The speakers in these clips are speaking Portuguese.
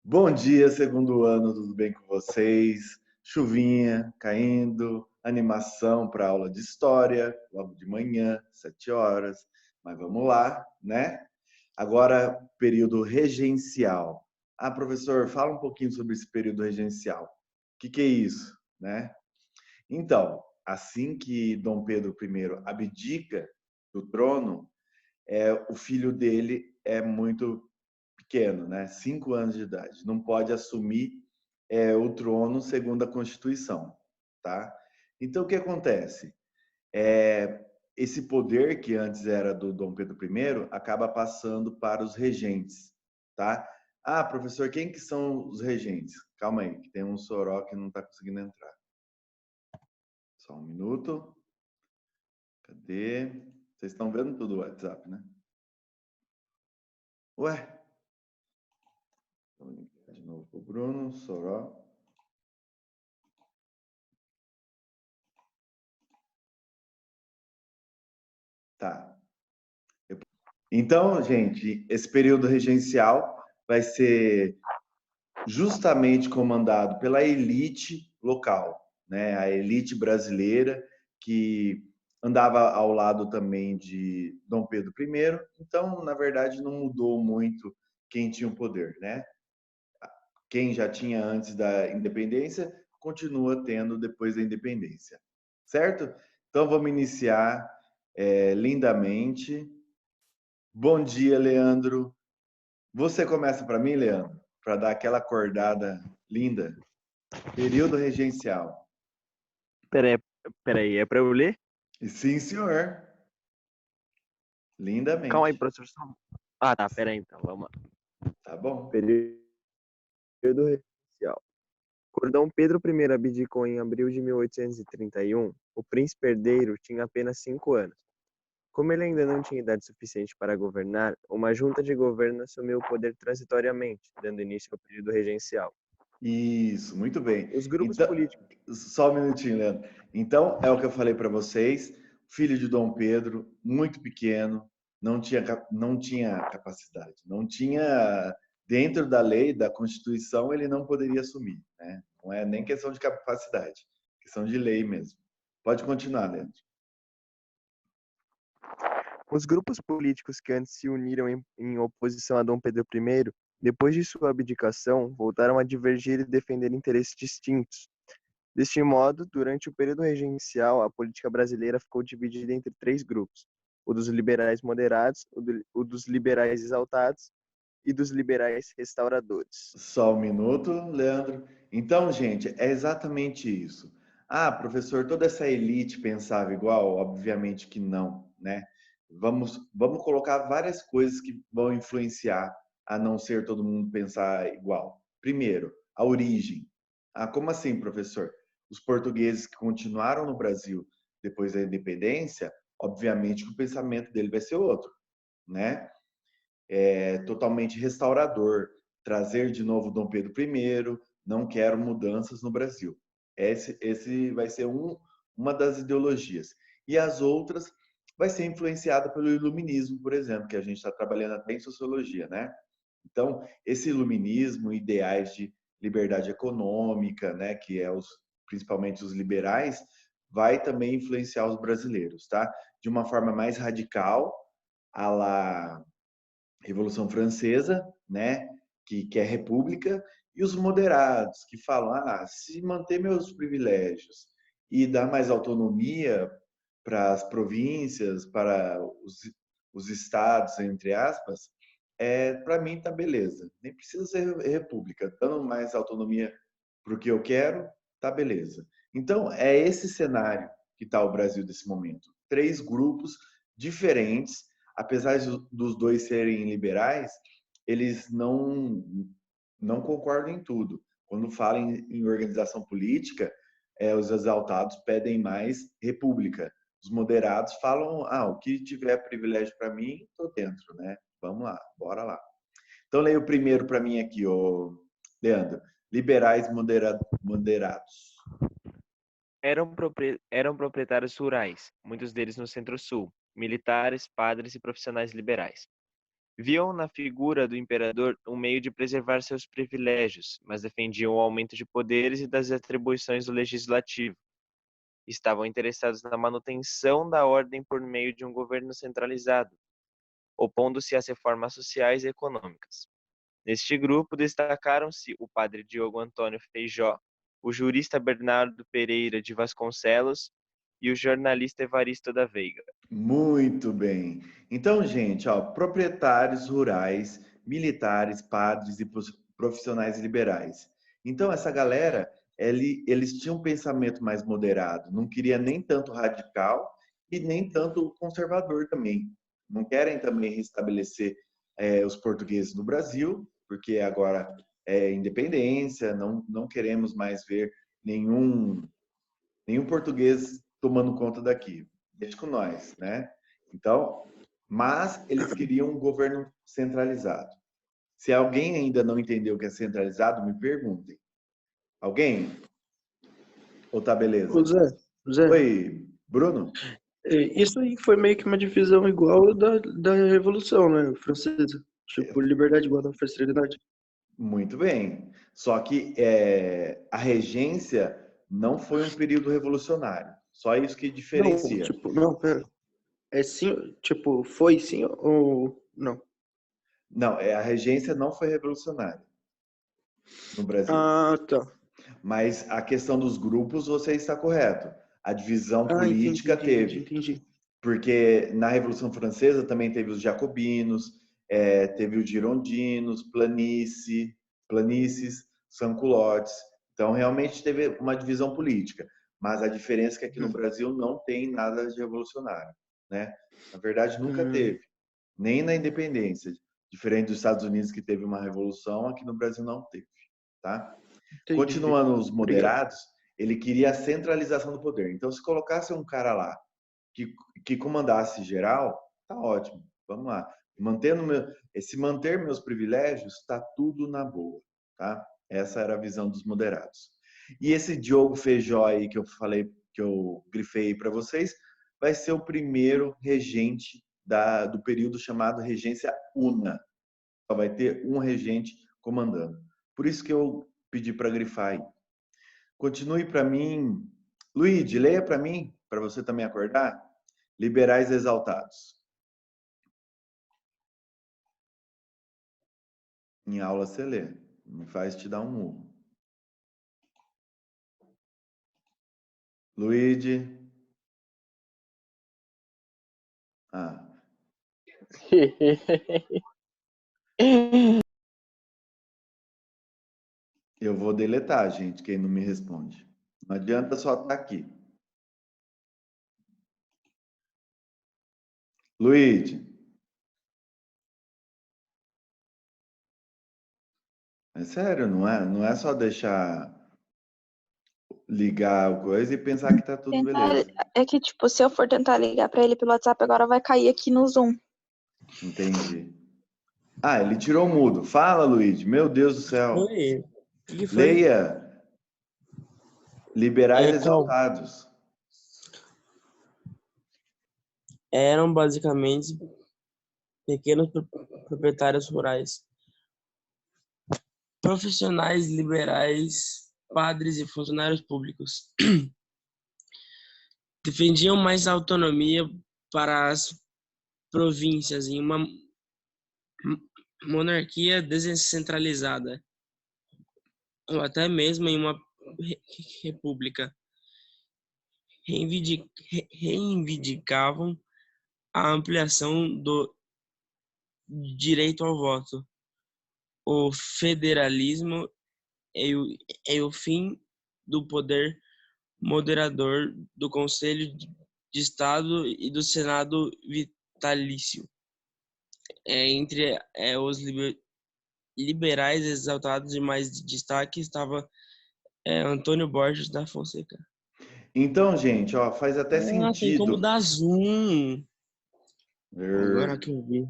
Bom dia, segundo ano, tudo bem com vocês? Chuvinha caindo, animação para aula de história, logo de manhã, 7 horas. Mas vamos lá, né? Agora, período regencial. Ah, professor, fala um pouquinho sobre esse período regencial. O que é isso, né? Então, assim que Dom Pedro I abdica do trono, o filho dele é muito pequeno, né? 5 anos de idade. Não pode assumir o trono segundo a Constituição, tá? Então, o que acontece? É, esse poder que antes era do Dom Pedro I acaba passando para os regentes, tá? Ah, professor, quem que são os regentes? Calma aí, que tem um soró que não está conseguindo entrar. Só um minuto. Cadê? Vocês estão vendo tudo o WhatsApp, né? Ué? Vou ligar de novo pro Bruno, soró. Tá. Então, gente, esse período regencial vai ser justamente comandado pela elite local, né? A elite brasileira que andava ao lado também de Dom Pedro I. Então, na verdade, não mudou muito quem tinha o poder, né? Quem já tinha antes da independência continua tendo depois da independência, certo? Então, vamos iniciar lindamente. Bom dia, Leandro. Você começa para mim, Leandro, para dar aquela acordada linda. Período regencial. Peraí, peraí, é pra eu ler? E sim, senhor. Calma aí, Lindamente. professor. Ah, tá, peraí então, vamos lá. Tá bom? Período regencial. Quando Dom Pedro I abdicou em abril de 1831, o príncipe herdeiro tinha apenas 5 anos. Como ele ainda não tinha idade suficiente para governar, uma junta de governo assumiu o poder transitoriamente, dando início ao período regencial. Isso, muito bem. Os grupos Então, políticos. só um minutinho, Leandro. Então, é o que eu falei para vocês. Filho de Dom Pedro, muito pequeno, não tinha capacidade, não tinha, dentro da lei, da Constituição, ele não poderia assumir, né? Não é nem questão de capacidade, questão de lei mesmo. Pode continuar, Leandro. Os grupos políticos que antes se uniram em oposição a Dom Pedro I, depois de sua abdicação, voltaram a divergir e defender interesses distintos. Deste modo, durante o período regencial, a política brasileira ficou dividida entre três grupos: o dos liberais moderados, o dos liberais exaltados e dos liberais restauradores. Só um minuto, Leandro. Então, gente, é exatamente isso. Ah, professor, toda essa elite pensava igual? Obviamente que não, né? Vamos colocar várias coisas que vão influenciar a não ser todo mundo pensar igual. Primeiro, a origem. Ah, como assim, professor? Os portugueses que continuaram no Brasil depois da independência, obviamente que o pensamento dele vai ser outro, né? Totalmente restaurador, trazer de novo Dom Pedro I, não quero mudanças no Brasil. Esse vai ser uma das ideologias. E as outras vai ser influenciada pelo iluminismo, por exemplo, que a gente está trabalhando até em sociologia, né? Então, esse iluminismo, ideais de liberdade econômica, né, que é principalmente os liberais, vai também influenciar os brasileiros, tá? De uma forma mais radical, a la Revolução Francesa, né, que é república, e os moderados, que falam, se manter meus privilégios e dar mais autonomia para as províncias, para os estados, entre aspas, para mim tá beleza. Nem precisa ser república, dando mais autonomia para o que eu quero, tá beleza. Então, é esse cenário que está o Brasil desse momento. Três grupos diferentes, apesar dos dois serem liberais, eles não concordam em tudo. Quando falam em organização política, os exaltados pedem mais república. Os moderados falam, o que tiver privilégio para mim, estou dentro, né? Vamos lá, bora lá. Então, leia o primeiro para mim aqui, Leandro. Liberais moderados. Eram proprietários rurais, muitos deles no Centro-Sul, militares, padres e profissionais liberais. Viam na figura do imperador um meio de preservar seus privilégios, mas defendiam o aumento de poderes e das atribuições do legislativo. Estavam interessados na manutenção da ordem por meio de um governo centralizado, opondo-se às reformas sociais e econômicas. Neste grupo destacaram-se o padre Diogo Antônio Feijó, o jurista Bernardo Pereira de Vasconcelos e o jornalista Evaristo da Veiga. Muito bem. Então, gente, ó, proprietários rurais, militares, padres e profissionais liberais. Então, essa galera, eles tinham um pensamento mais moderado, não queria nem tanto radical e nem tanto conservador também. Não querem também restabelecer os portugueses no Brasil, porque agora é independência, não queremos mais ver nenhum português tomando conta daqui. Deixa com nós, né? Então, mas eles queriam um governo centralizado. Se alguém ainda não entendeu o que é centralizado, me perguntem. Alguém? Ou tá beleza? Ô Zé, Oi, Bruno? isso aí foi meio que uma divisão igual da Revolução, né, Francesa. Tipo, liberdade igual da fraternidade. Muito bem. Só que a regência não foi um período revolucionário. Só isso que Não, diferencia. tipo, não, pera. É sim, tipo, foi sim ou não? Não, a regência não foi revolucionária no Brasil. Ah, tá. Mas a questão dos grupos, você está correto. A divisão Ah, política teve. entendi. Porque na Revolução Francesa também teve os jacobinos, teve os girondinos, planícies, sans-culottes. Então, realmente teve uma divisão política. Mas a diferença é que aqui no Brasil não tem nada de revolucionário, né? Na verdade, nunca teve. Nem na independência. Diferente dos Estados Unidos, que teve uma revolução, aqui no Brasil não teve, tá? Entendi. Continuando os Obrigado. moderados, ele queria a centralização do poder. Então, se colocasse um cara lá que comandasse geral, tá ótimo. Vamos lá. Se manter meus privilégios, está tudo na boa, tá? Essa era a visão dos moderados. E esse Diogo Feijó aí que eu falei, que eu grifei para vocês, vai ser o primeiro regente do período chamado Regência Una. Só vai ter um regente comandando. Por isso que eu pedi para grifar aí. Continue para mim. Luigi, leia para mim, para você também acordar. Liberais exaltados. Em aula você lê. Não faz te dar um murro. Luigi. Ah. Eu vou deletar, gente, quem não me responde. Não adianta só estar aqui. Luigi. É sério, não é só deixar ligar a coisa e pensar que tá tudo beleza. É que, tipo, se eu for tentar ligar pra ele pelo WhatsApp, agora vai cair aqui no Zoom. Entendi. Ah, ele tirou o mudo. Fala, Luigi. Meu Deus do céu. Oi. Que foi? Leia. Liberais Qual? exaltados. Eram basicamente pequenos proprietários rurais, profissionais liberais, padres e funcionários públicos. Defendiam mais autonomia para as províncias em uma monarquia descentralizada, ou até mesmo em uma república. Reivindicavam a ampliação do direito ao voto, o federalismo e o fim do poder moderador do Conselho de Estado e do Senado vitalício. Entre os liberais exaltados e mais destaque estava Antônio Borges da Fonseca. Então, gente, ó, faz até Tem como sentido. dar zoom. Agora que eu vi.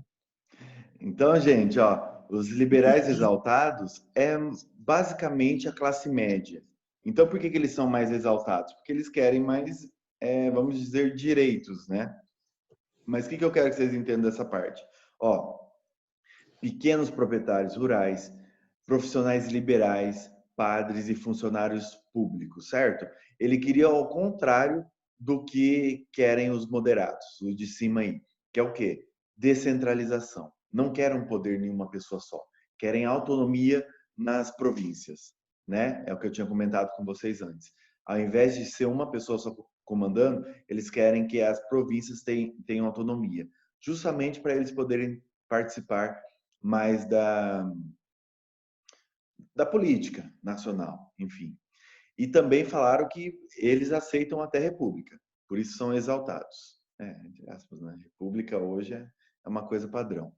Então, gente, ó, os liberais exaltados é basicamente a classe média. Então, por que eles são mais exaltados? Porque eles querem mais, vamos dizer, direitos, né? Mas o que eu quero que vocês entendam dessa parte? Ó, pequenos proprietários rurais, profissionais liberais, padres e funcionários públicos, certo? Ele queria ao contrário do que querem os moderados, os de cima aí, que é o quê? Descentralização. Não querem um poder em uma pessoa só, querem autonomia nas províncias, né? É o que eu tinha comentado com vocês antes. Ao invés de ser uma pessoa só comandando, eles querem que as províncias tenham autonomia, justamente para eles poderem participar mais da política nacional, enfim. E também falaram que eles aceitam até república, por isso são exaltados. Entre aspas, né? República hoje é uma coisa padrão.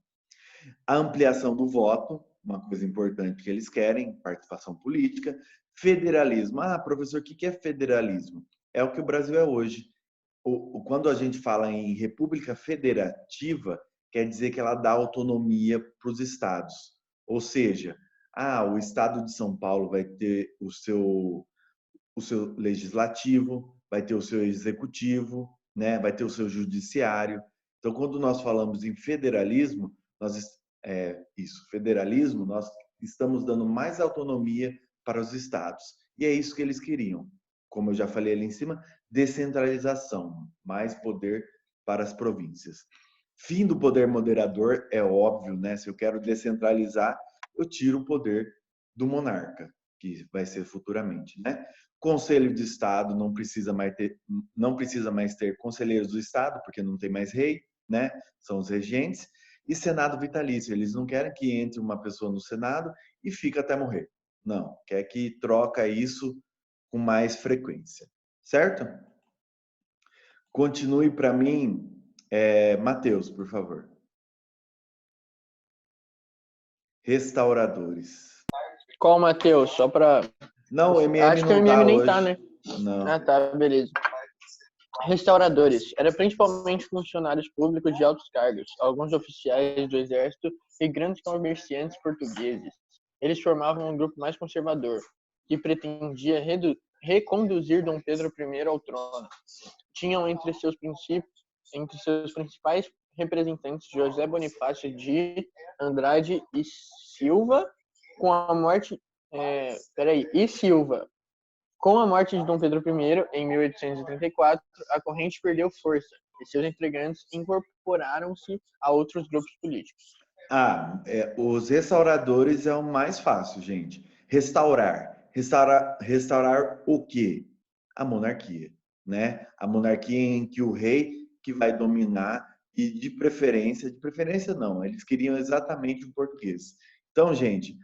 A ampliação do voto, uma coisa importante que eles querem, participação política. Federalismo. Ah, professor, o que é federalismo? É o que o Brasil é hoje. Quando a gente fala em república federativa, quer dizer que ela dá autonomia para os estados. Ou seja, o estado de São Paulo vai ter o seu legislativo, vai ter o seu executivo, né? Vai ter o seu judiciário. Então, quando nós falamos em federalismo, federalismo, nós estamos dando mais autonomia para os estados. E é isso que eles queriam. Como eu já falei ali em cima, descentralização, mais poder para as províncias. Fim do poder moderador é óbvio, né? Se eu quero descentralizar, eu tiro o poder do monarca, que vai ser futuramente, né? Conselho de Estado não precisa mais ter conselheiros do Estado, porque não tem mais rei, né? São os regentes. E Senado vitalício, eles não querem que entre uma pessoa no Senado e fique até morrer. Não, quer que troca isso com mais frequência, certo? Continue para mim, Matheus, por favor. Restauradores. Qual, Matheus? Só para... Não, o MM Acho que o não MM tá nem hoje. tá, né? Não. Ah, tá, beleza. Restauradores. Era principalmente funcionários públicos de altos cargos, alguns oficiais do exército e grandes comerciantes portugueses. Eles formavam um grupo mais conservador, que pretendia reconduzir Dom Pedro I ao trono. Tinham entre seus principais representantes José Bonifácio de Andrade e Silva, com a morte Com a morte de Dom Pedro I, em 1834, a corrente perdeu força e seus integrantes incorporaram-se a outros grupos políticos. Os restauradores é o mais fácil, gente. Restaurar o quê? A monarquia, né? A monarquia em que o rei que vai dominar e de preferência não, eles queriam exatamente o português. Então, gente,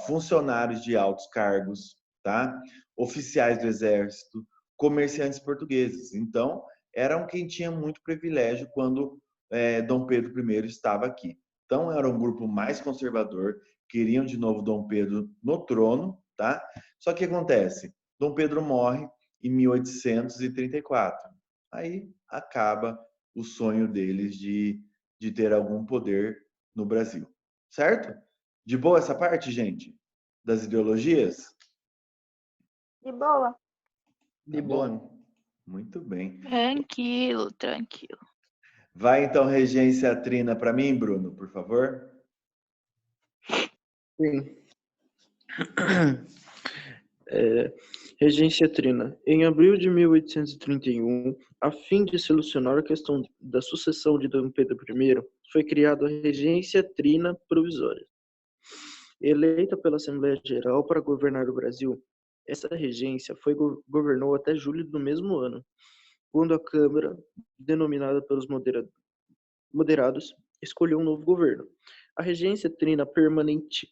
funcionários de altos cargos, tá? Oficiais do exército, comerciantes portugueses. Então, eram quem tinha muito privilégio quando Dom Pedro I estava aqui. Então, era um grupo mais conservador, queriam de novo Dom Pedro no trono, tá? Só que acontece, Dom Pedro morre em 1834. Aí acaba o sonho deles de ter algum poder no Brasil, certo? De boa essa parte, gente? Das ideologias? De boa. De Tá boa. bom. Muito bem. Tranquilo, tranquilo. Vai então regência trina para mim, Bruno, por favor. Sim. Regência Trina. Em abril de 1831, a fim de solucionar a questão da sucessão de Dom Pedro I, foi criada a Regência Trina Provisória. Eleita pela Assembleia Geral para governar o Brasil, essa regência governou até julho do mesmo ano, quando a Câmara, denominada pelos moderados, escolheu um novo governo. A Regência Trina permanente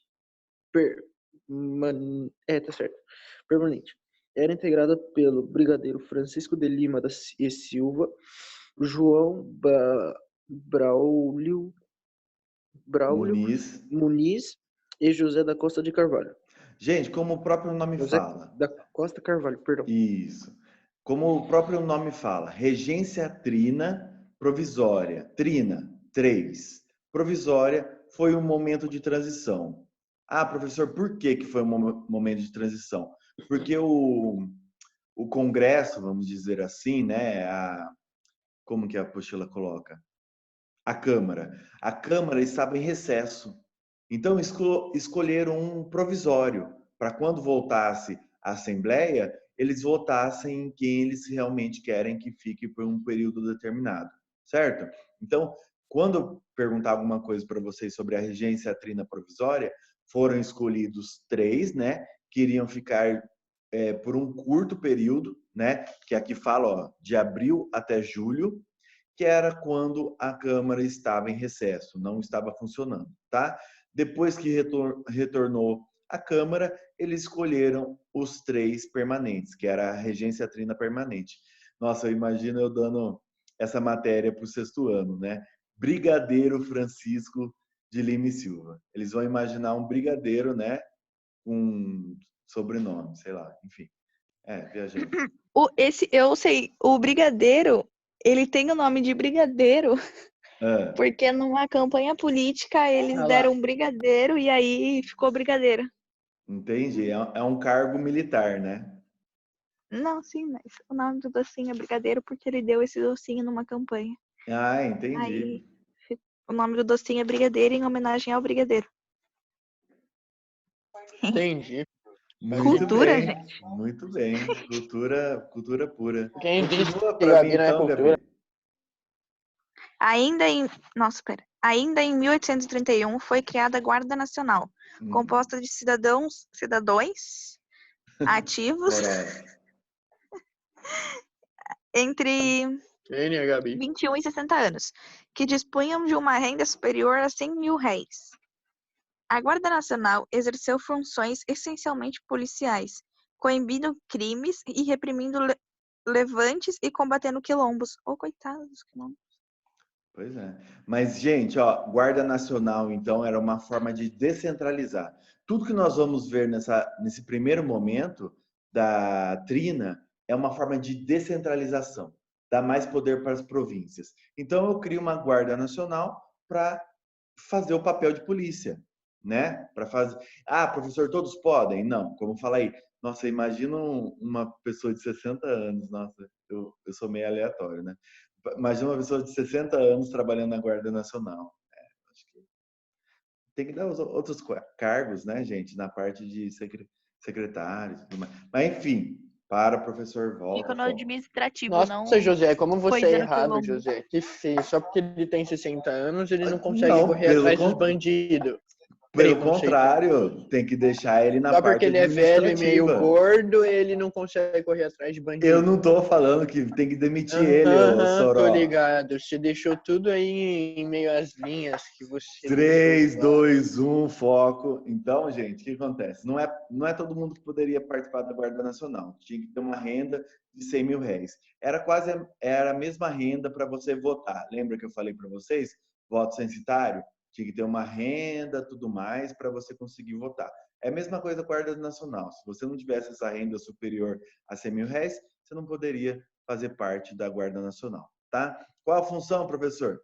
era integrada pelo brigadeiro Francisco de Lima e Silva, João Braulio Muniz e José da Costa de Carvalho. Gente, como o próprio nome fala. Da Costa Carvalho, perdão. Isso. Como o próprio nome fala, Regência Trina Provisória. Trina, 3. Provisória foi um momento de transição. Professor, por que foi um momento de transição? Porque o Congresso, vamos dizer assim, né? Como que a apostila coloca? A Câmara. A Câmara estava em recesso. Então, escolheram um provisório para quando voltasse a Assembleia, eles votassem em quem eles realmente querem que fique por um período determinado, certo? Então, quando perguntar alguma coisa para vocês sobre a regência trina provisória, foram escolhidos 3, né, que iriam ficar por um curto período, né, que aqui fala, ó, de abril até julho, que era quando a Câmara estava em recesso, não estava funcionando, tá? Depois que retornou à Câmara, eles escolheram os 3 permanentes, que era a regência trina permanente. Nossa, eu imagino eu dando essa matéria para o 6º ano, né? Brigadeiro Francisco de Lima e Silva. Eles vão imaginar um brigadeiro, né? Um sobrenome, sei lá, enfim. Viajei. Eu sei, o brigadeiro, ele tem o nome de brigadeiro, Ah, porque numa campanha política eles Ah lá. deram um brigadeiro e aí ficou brigadeiro. entendi. É um cargo militar, né? Não, sim, mas o nome do docinho é brigadeiro porque ele deu esse docinho numa campanha. Ah, entendi. Aí o nome do docinho é brigadeiro em homenagem ao brigadeiro. Entendi. Muito Cultura, bem, gente. muito bem. Cultura pura. Quem disse Continua que para mim Gabi não é então, cultura? Gabi. Ainda em 1831 foi criada a Guarda Nacional, composta de cidadãos ativos Horrorosa. entre Quem é Gabi? 21 e 60 anos, que dispunham de uma renda superior a 100 mil réis. A Guarda Nacional exerceu funções essencialmente policiais, coibindo crimes e reprimindo levantes e combatendo quilombos. Coitados dos quilombos. Pois é. Mas, gente, ó, Guarda Nacional, então, era uma forma de descentralizar. Tudo que nós vamos ver nesse primeiro momento da Trina é uma forma de descentralização, dar mais poder para as províncias. Então, eu crio uma Guarda Nacional para fazer o papel de polícia, né? Para fazer. Ah, professor, todos podem? Não, como fala aí. Nossa, imagina uma pessoa de 60 anos. Nossa, eu sou meio aleatório, né? Imagina uma pessoa de 60 anos trabalhando na Guarda Nacional. Acho que tem que dar os outros cargos, né, gente, na parte de secretários e tudo mais. Mas, enfim, professor, volta, Fica no foco. administrativo, não Nossa, José, como você é coisa no errado, quilombo. José. Que feio. Só porque ele tem 60 anos, ele não consegue Não, correr atrás dos bandidos. pelo Preconceito. contrário, tem que deixar ele na Só porque parte ele é velho e meio administrativa. gordo, ele não consegue correr atrás de bandido. Eu não tô falando que tem que demitir ele, ô Tô Soró. ligado. Você deixou tudo aí em meio às linhas que você 3, deixou. 2, 1, foco. Então, gente, o que acontece? Não é todo mundo que poderia participar da Guarda Nacional. Tinha que ter uma renda de 100 mil réis. Era a mesma renda para você votar. Lembra que eu falei para vocês? Voto censitário? Tinha que ter uma renda, tudo mais, para você conseguir votar. É a mesma coisa com a Guarda Nacional. Se você não tivesse essa renda superior a 100 mil réis, você não poderia fazer parte da Guarda Nacional, tá? Qual a função, professor?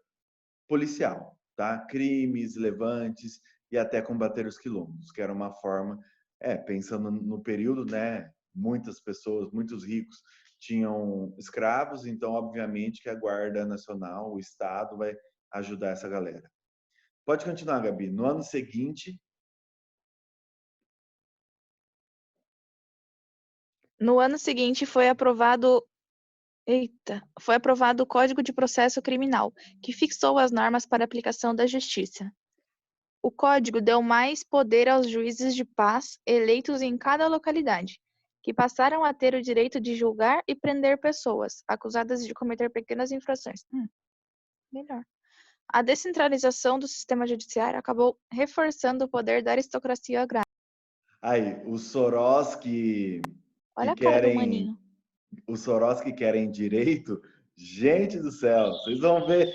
Policial, tá? Crimes, levantes e até combater os quilombos, que era uma forma, pensando no período, né? Muitas pessoas, muitos ricos tinham escravos, então obviamente que a Guarda Nacional, o Estado vai ajudar essa galera. Pode continuar, Gabi. No ano seguinte, No ano seguinte foi aprovado o Código de Processo Criminal, que fixou as normas para a aplicação da justiça. O código deu mais poder aos juízes de paz eleitos em cada localidade, que passaram a ter o direito de julgar e prender pessoas acusadas de cometer pequenas infrações. Melhor. A descentralização do sistema judiciário acabou reforçando o poder da aristocracia agrária. aí, os Soros que Olha a cara do querem maninho. os Soros que querem direito, gente do céu, vocês vão ver,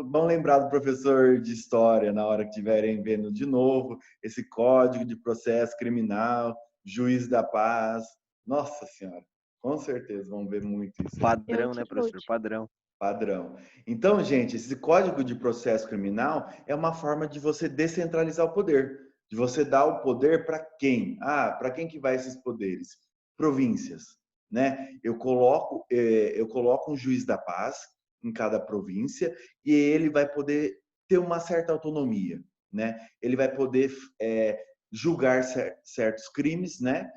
vão lembrar do professor de história na hora que estiverem vendo de novo esse Código de Processo Criminal, Juiz da Paz. Nossa Senhora, com certeza vão ver muito isso. Padrão, né, professor? Padrão. Padrão. Então, gente, esse Código de Processo Criminal é uma forma de você descentralizar o poder, de você dar o poder para quem? Para quem que vai esses poderes? Províncias, né? Eu coloco um juiz da paz em cada província e ele vai poder ter uma certa autonomia. né? Ele vai poder julgar certos crimes, né?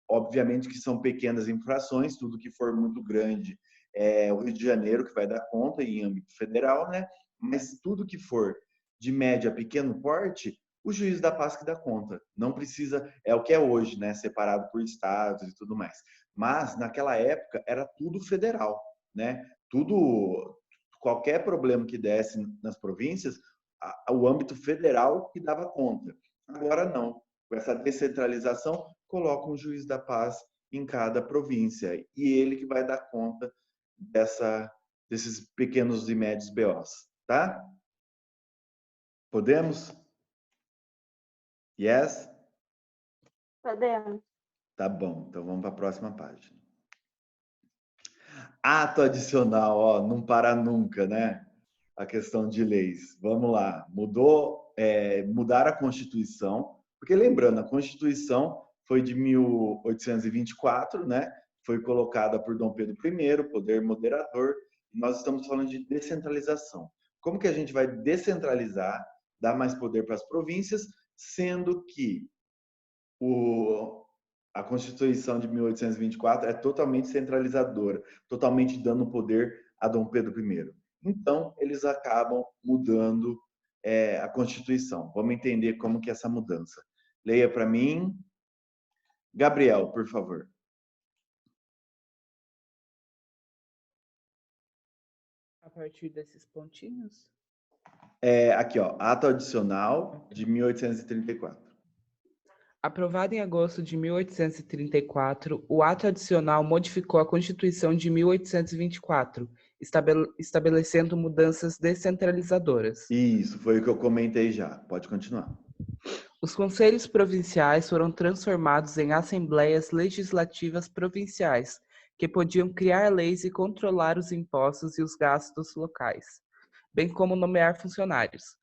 Obviamente que são pequenas infrações, tudo que for muito grande é o Rio de Janeiro que vai dar conta em âmbito federal, né? Mas tudo que for de médio a pequeno porte, o juiz da paz que dá conta. Não precisa, é o que é hoje, né? Separado por estados e tudo mais. Mas naquela época era tudo federal, né? Tudo, qualquer problema que desse nas províncias, o âmbito federal que dava conta. Agora não. Com essa descentralização, coloca um juiz da paz em cada província e ele que vai dar conta desses pequenos e médios BOs, tá? Podemos? Yes? Podemos. Tá bom, então vamos para a próxima página. Ato adicional, ó, não para nunca, né? A questão de leis. Vamos lá. Mudar a Constituição, porque lembrando, a Constituição foi de 1824, né? Foi colocada por Dom Pedro I, poder moderador, e nós estamos falando de descentralização. Como que a gente vai descentralizar, dar mais poder para as províncias, sendo que a Constituição de 1824 é totalmente centralizadora, totalmente dando poder a Dom Pedro I. Então, eles acabam mudando a Constituição. Vamos entender como que é essa mudança. Leia para mim. Gabriel, por favor. A partir desses pontinhos? Aqui, ó, ato adicional de 1834. Aprovado em agosto de 1834, o ato adicional modificou a Constituição de 1824, estabelecendo mudanças descentralizadoras. Isso, foi o que eu comentei já. Pode continuar. Os conselhos provinciais foram transformados em assembleias legislativas provinciais, que podiam criar leis e controlar os impostos e os gastos locais, bem como nomear funcionários.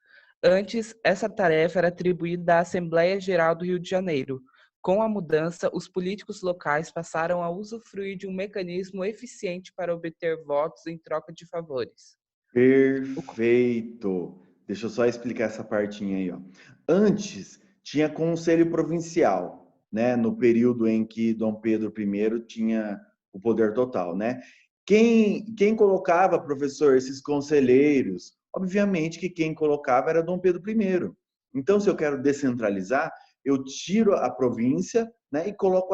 Antes, essa tarefa era atribuída à Assembleia Geral do Rio de Janeiro. Com a mudança, os políticos locais passaram a usufruir de um mecanismo eficiente para obter votos em troca de favores. Perfeito! Deixa eu só explicar essa partinha aí, ó. Antes, tinha conselho provincial, né? No período em que Dom Pedro I tinha o poder total, né? Quem colocava, professor, esses conselheiros? Obviamente que quem colocava era Dom Pedro I. Então, se eu quero descentralizar, eu tiro a província, né, e coloco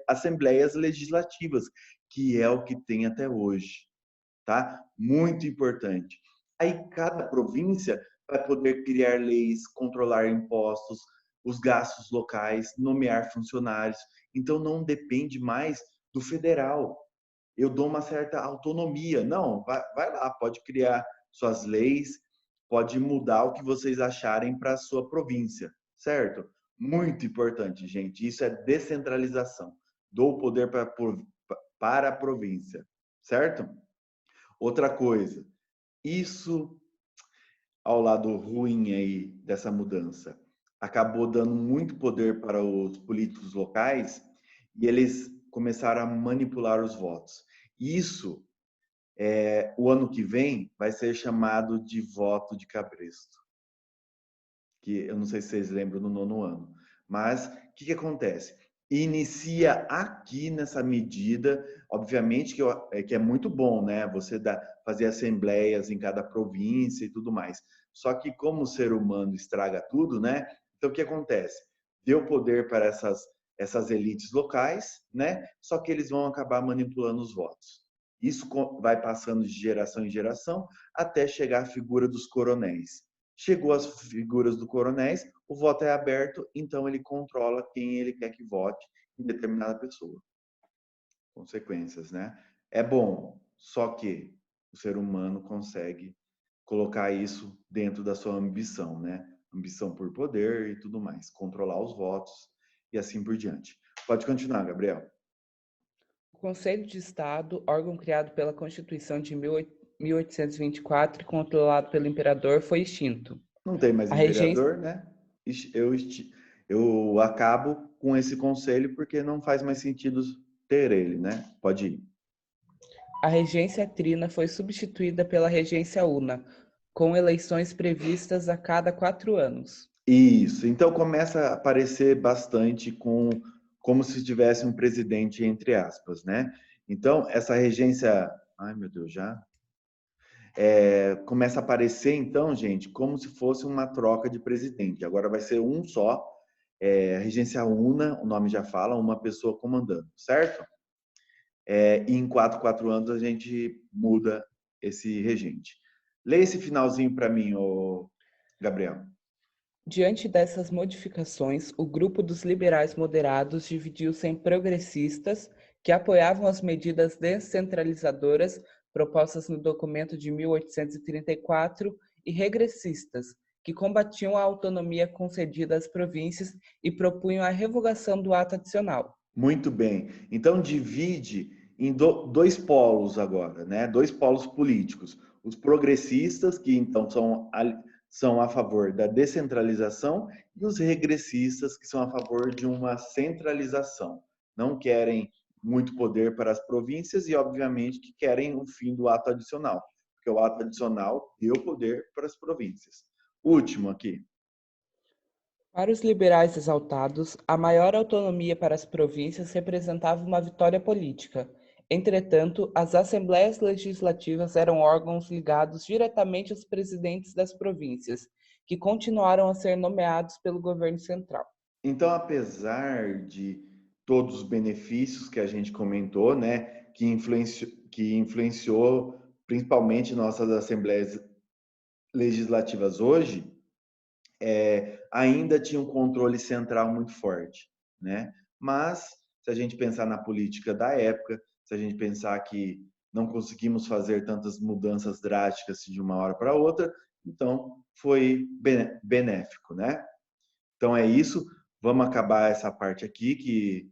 assembleias legislativas, que é o que tem até hoje, tá? Muito importante. Aí cada província vai poder criar leis, controlar impostos, os gastos locais, nomear funcionários. Então não depende mais do federal. Eu dou uma certa autonomia. Não, vai lá, pode criar suas leis, pode mudar o que vocês acharem para a sua província, certo? Muito importante, gente. Isso é descentralização. Dou o poder para a província, certo? Outra coisa, isso ao lado ruim aí dessa mudança, acabou dando muito poder para os políticos locais e eles começaram a manipular os votos. Isso, o ano que vem, vai ser chamado de voto de cabresto. Que eu não sei se vocês lembram no 9º ano. Mas o que acontece? Inicia aqui nessa medida, obviamente que é muito bom, né? Você fazer assembleias em cada província e tudo mais. Só que como o ser humano estraga tudo, né? Então o que acontece? Deu poder para essas elites locais, né? Só que eles vão acabar manipulando os votos. Isso vai passando de geração em geração até chegar à figura dos coronéis. Chegou às figuras do coronéis, o voto é aberto, então ele controla quem ele quer que vote em determinada pessoa. Consequências, né? É bom, só que o ser humano consegue colocar isso dentro da sua ambição, né? Ambição por poder e tudo mais, controlar os votos e assim por diante. Pode continuar, Gabriel. O Conselho de Estado, órgão criado pela Constituição de 1824 e controlado pelo imperador, foi extinto. Não tem mais imperador, né? Eu acabo com esse conselho porque não faz mais sentido ter ele, né? Pode ir. A regência trina foi substituída pela regência una, com eleições previstas a cada 4 anos. Isso. Então começa a aparecer bastante como se tivesse um presidente entre aspas, né? Então essa regência, ai meu Deus, já começa a aparecer então, gente, como se fosse uma troca de presidente. Agora vai ser um só, regência una, o nome já fala, uma pessoa comandando, certo? E em 4 anos a gente muda esse regente. Lê esse finalzinho para mim, ô Gabriel. Diante dessas modificações, o grupo dos liberais moderados dividiu-se em progressistas, que apoiavam as medidas descentralizadoras propostas no documento de 1834, e regressistas, que combatiam a autonomia concedida às províncias e propunham a revogação do ato adicional. Muito bem. Então divide em dois polos agora, né? Dois polos políticos. Os progressistas, que então são a favor da descentralização, e os regressistas, que são a favor de uma centralização. Não querem muito poder para as províncias e, obviamente, que querem o fim do ato adicional, porque o ato adicional deu poder para as províncias. Último aqui. Para os liberais exaltados, a maior autonomia para as províncias representava uma vitória política. Entretanto, as assembleias legislativas eram órgãos ligados diretamente aos presidentes das províncias, que continuaram a ser nomeados pelo governo central. Então, apesar de todos os benefícios que a gente comentou, né, que influenciou principalmente nossas assembleias legislativas hoje, ainda tinha um controle central muito forte, né? Mas se a gente pensar na política da época, se a gente pensar que não conseguimos fazer tantas mudanças drásticas de uma hora para outra, então foi benéfico, né? Então é isso. Vamos acabar essa parte aqui, que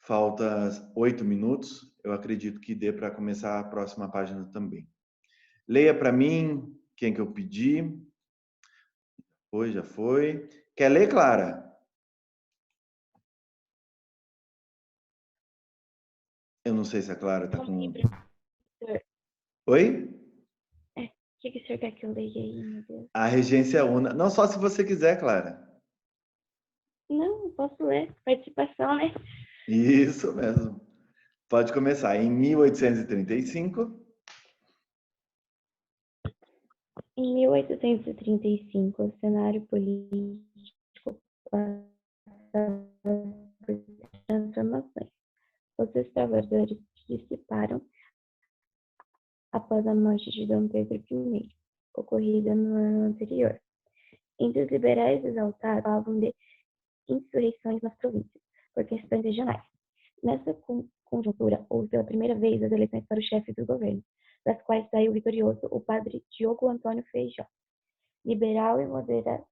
falta 8 minutos. Eu acredito que dê para começar a próxima página também. Leia para mim quem que eu pedi. Foi, já foi. Quer ler, Clara? Eu não sei se a Clara está com... Professor. Oi? O que o senhor quer que eu leia aí, meu Deus? A regência una. Não, só se você quiser, Clara. Não, posso ler. Participação, né? Isso mesmo. Pode começar. Em 1835. Em 1835, o cenário político passava por transformações. Os escravadores se dissiparam após a morte de Dom Pedro I, ocorrida no ano anterior. Entre os liberais exaltados, falavam de insurreições nas províncias, por questões regionais. Nessa conjuntura, houve pela primeira vez as eleições para o chefe do governo, das quais saiu vitorioso o padre Diogo Antônio Feijó, liberal e moderado,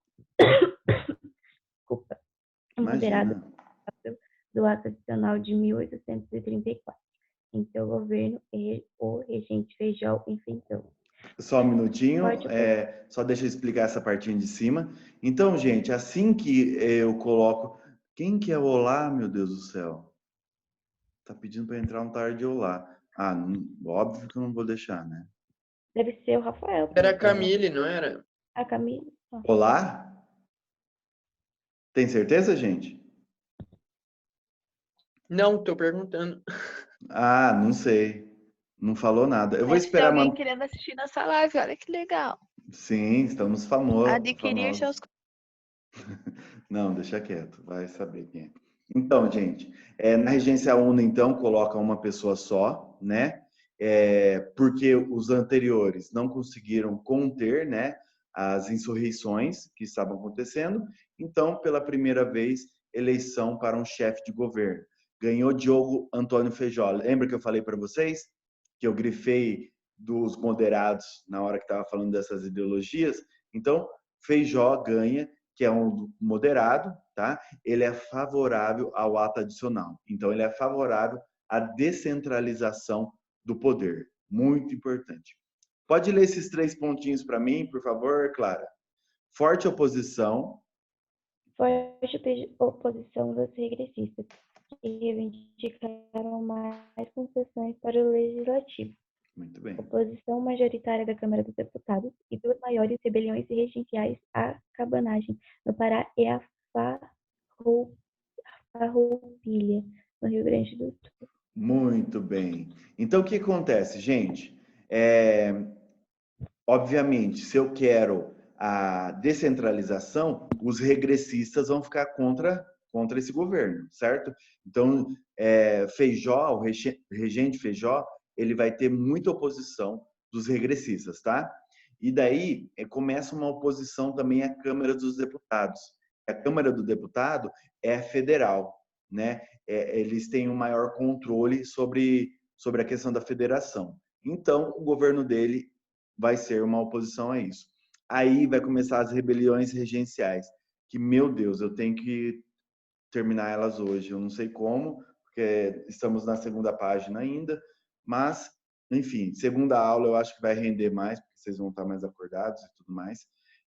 moderado do ato adicional de 1834. Em seu governo, o regente Feijó enfrentou. Só um minutinho, só deixa eu explicar essa partinha de cima. Então, gente, assim que eu coloco... Quem que é o olá, meu Deus do céu? Tá pedindo para entrar um tarde olá. Ah, óbvio que eu não vou deixar, né? Deve ser o Rafael. Era a Camille, não era? A Camille. Olá? Tem certeza, gente? Não, tô perguntando. Ah, não sei. Não falou nada. Eu vou Deve ter esperar... alguém querendo assistir nossa live, olha que legal. Sim, estamos famosos. Adquirir seus... Não, deixa quieto, vai saber quem é. Então, gente, na regência una, então, coloca uma pessoa só, né? Porque os anteriores não conseguiram conter, né, as insurreições que estavam acontecendo. Então, pela primeira vez, eleição para um chefe de governo. Ganhou Diogo Antônio Feijó. Lembra que eu falei para vocês que eu grifei dos moderados na hora que estava falando dessas ideologias? Então, Feijó ganha, que é um moderado, tá? Ele é favorável ao ato adicional. Então, ele é favorável à descentralização do poder. Muito importante. Pode ler esses 3 pontinhos para mim, por favor, Clara? Forte oposição. Forte oposição dos regressistas, que reivindicaram mais concessões para o legislativo. Muito bem. Oposição majoritária da Câmara dos Deputados e duas maiores rebeliões regenciais, a cabanagem no Pará e a farroupilha no Rio Grande do Sul. Muito bem. Então, o que acontece, gente? Obviamente, se eu quero a descentralização, os regressistas vão ficar contra esse governo, certo? Então, Feijó, o regente Feijó, ele vai ter muita oposição dos regressistas, tá? E daí começa uma oposição também à Câmara dos Deputados. A Câmara do Deputado é federal, né? Eles têm um maior controle sobre a questão da federação. Então, o governo dele vai ser uma oposição a isso. Aí vai começar as rebeliões regenciais, que, meu Deus, eu tenho que terminar elas hoje. Eu não sei como, porque estamos na segunda página ainda, mas, enfim, segunda aula eu acho que vai render mais, porque vocês vão estar mais acordados e tudo mais.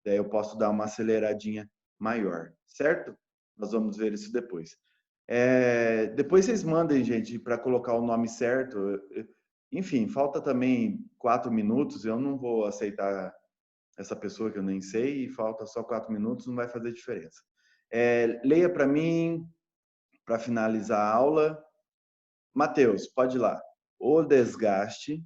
Daí eu posso dar uma aceleradinha maior, certo? Nós vamos ver isso depois. Depois vocês mandem, gente, para colocar o nome certo. Enfim, falta também 4 minutos. Eu não vou aceitar essa pessoa que eu nem sei e falta só 4 minutos, não vai fazer diferença. Leia para mim, para finalizar a aula. Matheus, pode ir lá. O desgaste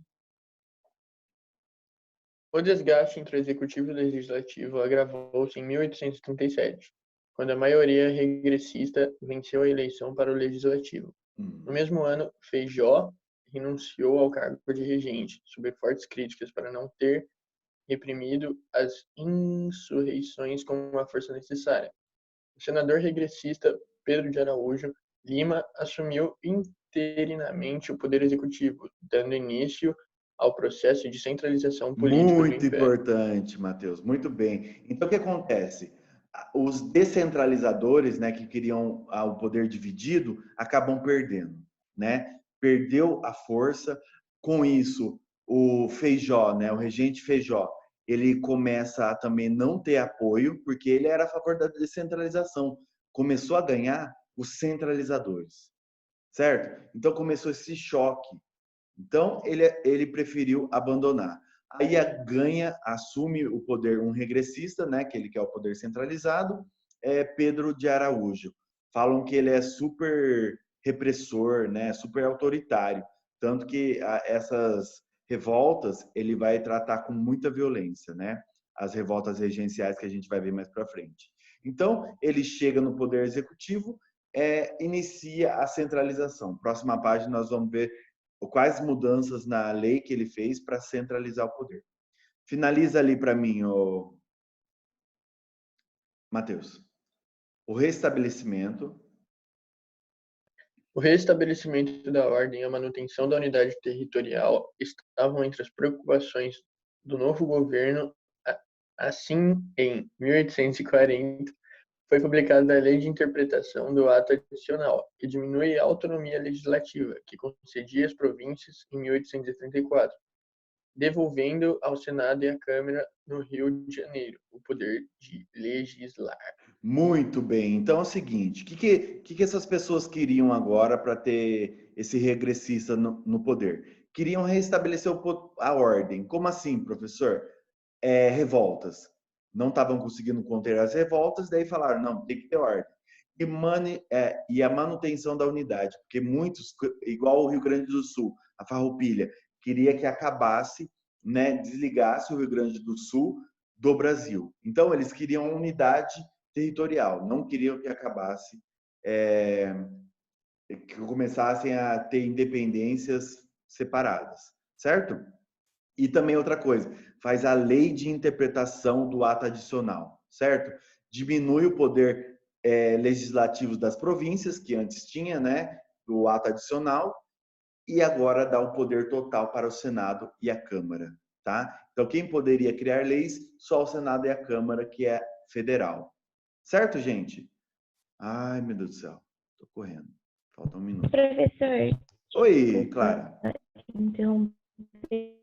entre o Executivo e o Legislativo agravou-se em 1837, quando a maioria regressista venceu a eleição para o Legislativo. No mesmo ano, Feijó renunciou ao cargo de regente, sob fortes críticas para não ter reprimido as insurreições com a força necessária. O senador regressista Pedro de Araújo Lima assumiu interinamente o poder executivo, dando início ao processo de centralização política do muito Império. importante, Matheus. Muito bem. Então, o que acontece? Os descentralizadores, né, que queriam o poder dividido, acabam perdendo, né? Perdeu a força. Com isso, o Feijó, né, o regente Feijó, ele começa a também não ter apoio, porque ele era a favor da descentralização. Começou a ganhar os centralizadores, certo? Então começou esse choque. Então ele preferiu abandonar. Aí assume o poder um regressista, né, que ele quer o poder centralizado, Pedro de Araújo. Falam que ele é super repressor, né, super autoritário, tanto que essas revoltas ele vai tratar com muita violência, né? As revoltas regenciais que a gente vai ver mais para frente. Então ele chega no poder executivo, inicia a centralização. Próxima página nós vamos ver quais mudanças na lei que ele fez para centralizar o poder. Finaliza ali para mim, Matheus. O restabelecimento da ordem e a manutenção da unidade territorial estavam entre as preocupações do novo governo. Assim, em 1840, foi publicada a Lei de Interpretação do Ato Adicional, que diminui a autonomia legislativa, que concedia às províncias em 1834, devolvendo ao Senado e à Câmara no Rio de Janeiro o poder de legislar. Muito bem. Então é o seguinte, o que essas pessoas queriam agora para ter esse regressista no poder? Queriam restabelecer a ordem. Como assim, professor? Revoltas. Não estavam conseguindo conter as revoltas, daí falaram, não, tem que ter ordem. E a manutenção da unidade, porque muitos, igual o Rio Grande do Sul, a Farroupilha, queria que acabasse, né, desligasse o Rio Grande do Sul do Brasil. Então, eles queriam unidade territorial, não queriam que acabasse, que começassem a ter independências separadas, certo? E também outra coisa, faz a lei de interpretação do ato adicional, certo? Diminui o poder legislativo das províncias, que antes tinha, né, do ato adicional, e agora dá o poder total para o Senado e a Câmara, tá? Então, quem poderia criar leis? Só o Senado e a Câmara, que é federal. Certo, gente? Ai, meu Deus do céu. Tô correndo. Falta um minuto. Professor. Oi, Clara. Interromper.